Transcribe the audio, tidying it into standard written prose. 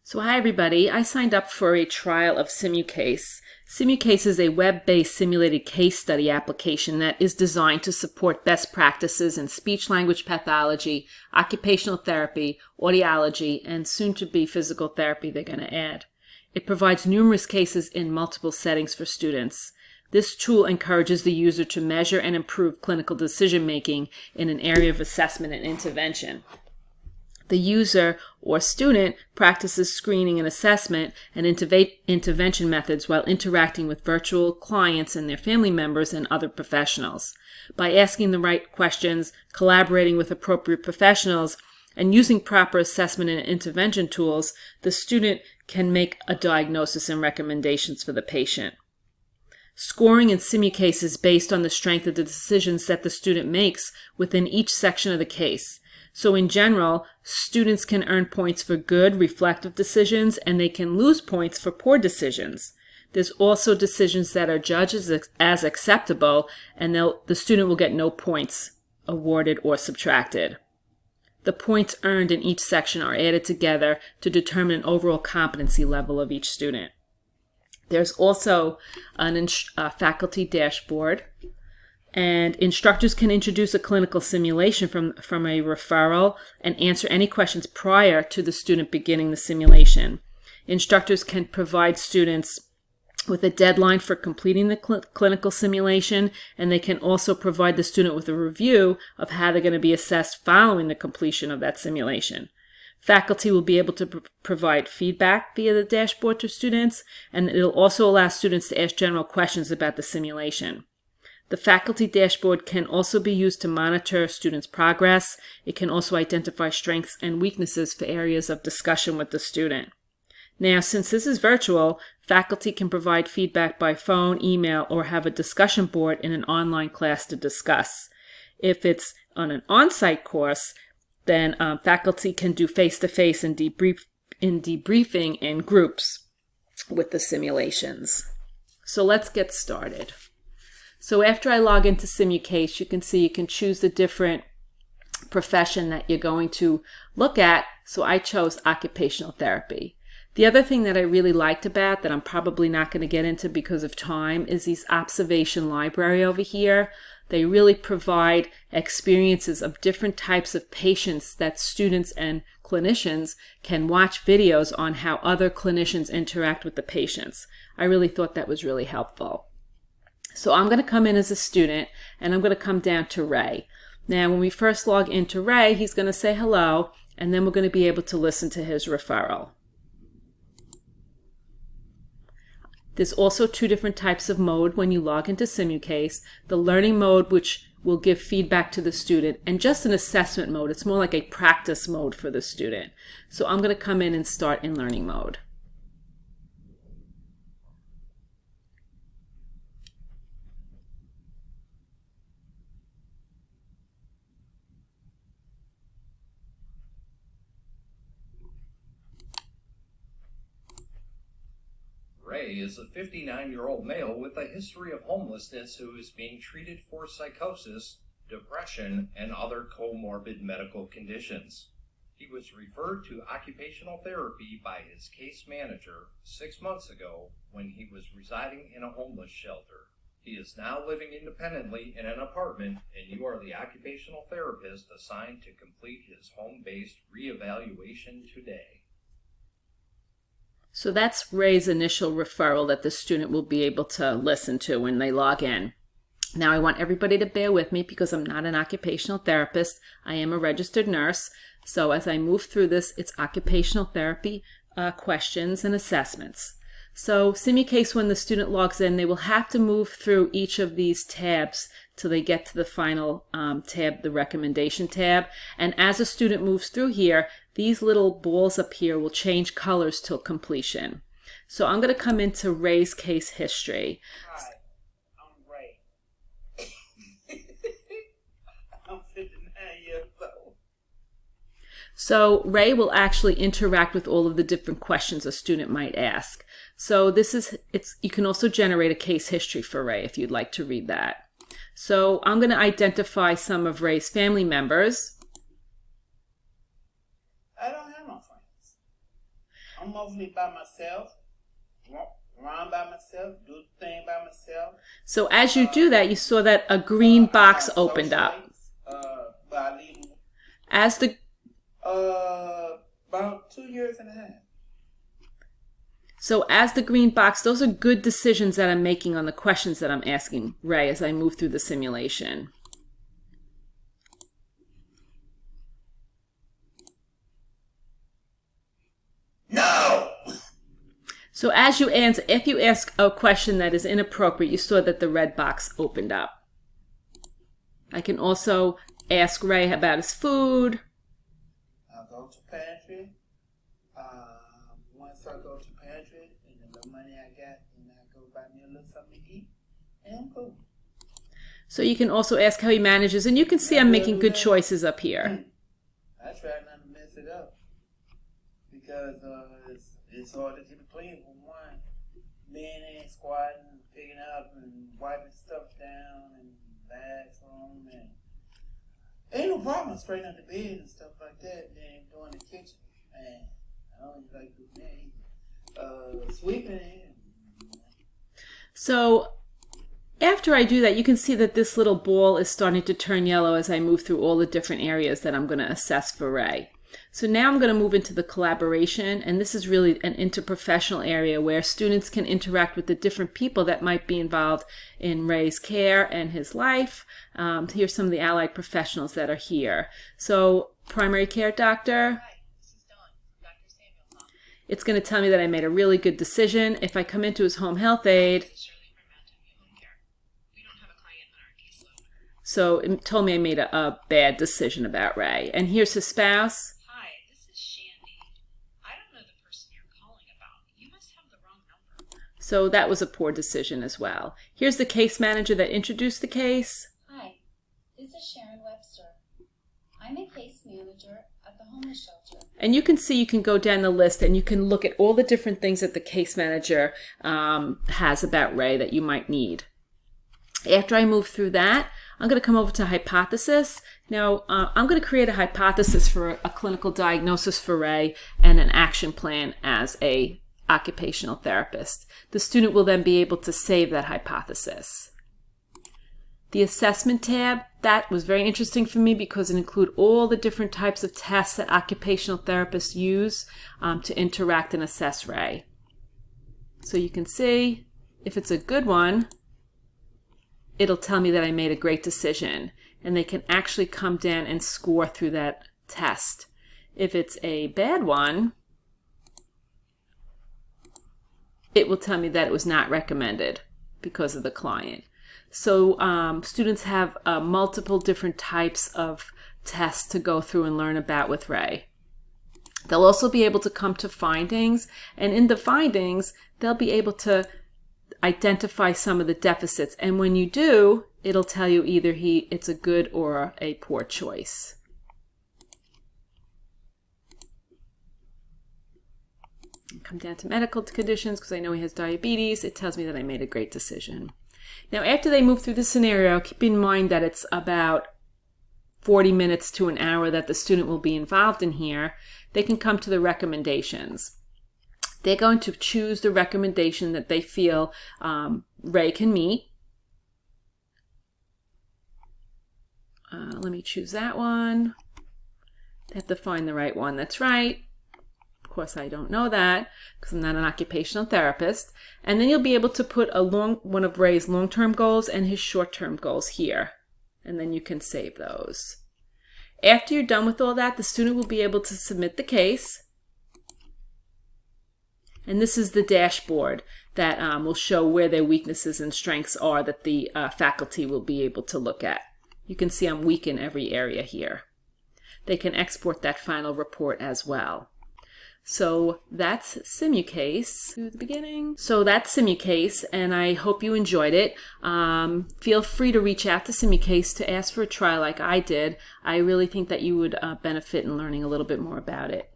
So hi everybody, I signed up for a trial of SimuCase. SimuCase is a web-based simulated case study application that is designed to support best practices in speech-language pathology, occupational therapy, audiology, and soon-to-be physical therapy they're going to add. It provides numerous cases in multiple settings for students. This tool encourages the user to measure and improve clinical decision-making in an area of assessment and intervention. The user or student practices screening and assessment and intervention methods while interacting with virtual clients and their family members and other professionals. By asking the right questions, collaborating with appropriate professionals, and using proper assessment and intervention tools, the student can make a diagnosis and recommendations for the patient. Scoring in SimuCase is based on the strength of the decisions that the student makes within each section of the case. So in general, students can earn points for good, reflective decisions, and they can lose points for poor decisions. There's also decisions that are judged as acceptable, and the student will get no points awarded or subtracted. The points earned in each section are added together to determine an overall competency level of each student. There's also a faculty dashboard. And instructors can introduce a clinical simulation from a referral and answer any questions prior to the student beginning the simulation. Instructors can provide students with a deadline for completing the clinical simulation, and they can also provide the student with a review of how they're going to be assessed following the completion of that simulation. Faculty will be able to provide feedback via the dashboard to students, and it'll also allow students to ask general questions about the simulation. The faculty dashboard can also be used to monitor students' progress. It can also identify strengths and weaknesses for areas of discussion with the student. Now, since this is virtual, faculty can provide feedback by phone, email, or have a discussion board in an online class to discuss. If it's on an on-site course, then faculty can do face-to-face and debriefing in groups with the simulations. So let's get started. So after I log into SimuCase, you can see you can choose the different profession that you're going to look at. So I chose occupational therapy. The other thing that I really liked about that I'm probably not going to get into because of time is these observation library over here. They really provide experiences of different types of patients that students and clinicians can watch videos on how other clinicians interact with the patients. I really thought that was really helpful. So I'm going to come in as a student, and I'm going to come down to Ray. Now, when we first log into Ray, he's going to say hello, and then we're going to be able to listen to his referral. There's also two different types of mode when you log into SimuCase. The learning mode, which will give feedback to the student, and just an assessment mode. It's more like a practice mode for the student. So I'm going to come in and start in learning mode. Ray is a 59-year-old male with a history of homelessness who is being treated for psychosis, depression, and other comorbid medical conditions. He was referred to occupational therapy by his case manager 6 months ago when he was residing in a homeless shelter. He is now living independently in an apartment, and you are the occupational therapist assigned to complete his home-based reevaluation today. So that's Ray's initial referral that the student will be able to listen to when they log in. Now I want everybody to bear with me because I'm not an occupational therapist. I am a registered nurse. So as I move through this, it's occupational therapy questions and assessments. So SimuCase, when the student logs in, they will have to move through each of these tabs till they get to the final tab, the recommendation tab. And as a student moves through here, these little balls up here will change colors till completion. So I'm going to come into Ray's case history. Hi, I'm Ray. I'm 59 years old. So Ray will actually interact with all of the different questions a student might ask. So you can also generate a case history for Ray if you'd like to read that. So I'm going to identify some of Ray's family members. I don't have no friends. I'm mostly by myself. Run by myself, do the thing by myself. So as you do that, you saw that a green box opened up. But I leave As the about 2 years and a half. So as the green box, those are good decisions that I'm making on the questions that I'm asking Ray as I move through the simulation. No! So as you answer, if you ask a question that is inappropriate, you saw that the red box opened up. I can also ask Ray about his food. I'll go to pantry. Once I go to pantry, and the little money I got, and I go buy me a little something to eat, and I'm cool. So you can also ask how he manages, and you can see I'm making good choices up here. I try not to mess it up because it's hard to keep it clean for one. Being in, squatting, picking up, and wiping stuff down, and bathroom, and ain't no problem straightening up the bed and stuff like that. Then doing the kitchen, and I don't like doing that either. Sweeping. So after I do that, you can see that this little ball is starting to turn yellow as I move through all the different areas that I'm going to assess for Ray. So now I'm going to move into the collaboration, and this is really an interprofessional area where students can interact with the different people that might be involved in Ray's care and his life. Here's some of the allied professionals that are here. So primary care doctor. Hi, this is Dawn, Dr. Samuel's office. It's going to tell me that I made a really good decision. If I come into his home health aide, This is Shirley from Mountain View Home Care. We don't have a client on our caseload. so it told me I made a bad decision about Ray. And here's his spouse. Hi, this is Shandy. I don't know the person you're calling about. You must have the wrong number. So that was a poor decision as well. Here's the case manager that introduced the case. Hi, this is Sharon Webster. I'm a case manager at the homeless shelter. And you can see, you can go down the list and you can look at all the different things that the case manager has about Ray that you might need. After I move through that, I'm going to come over to hypothesis. Now, I'm going to create a hypothesis for a clinical diagnosis for Ray and an action plan as a occupational therapist. The student will then be able to save that hypothesis. The assessment tab, that was very interesting for me because it includes all the different types of tests that occupational therapists use to interact and assess Ray. So you can see if it's a good one, it'll tell me that I made a great decision, and they can actually come down and score through that test. If it's a bad one, it will tell me that it was not recommended because of the client. So students have multiple different types of tests to go through and learn about with Ray. They'll also be able to come to findings, and in the findings, they'll be able to identify some of the deficits. And when you do, it'll tell you either it's a good or a poor choice. Come down to medical conditions because I know he has diabetes. It tells me that I made a great decision. Now, after they move through the scenario, keep in mind that it's about 40 minutes to an hour that the student will be involved in here. They can come to the recommendations. They're going to choose the recommendation that they feel Ray can meet. Let me choose that one. I have to find the right one that's right. Of course, I don't know that because I'm not an occupational therapist. And then you'll be able to put one of Ray's long-term goals and his short-term goals here. And then you can save those. After you're done with all that, the student will be able to submit the case. And this is the dashboard that will show where their weaknesses and strengths are that the faculty will be able to look at. You can see I'm weak in every area here. They can export that final report as well. So that's SimuCase to the beginning. So that's SimuCase, and I hope you enjoyed it. Feel free to reach out to SimuCase to ask for a try like I did. I really think that you would benefit in learning a little bit more about it.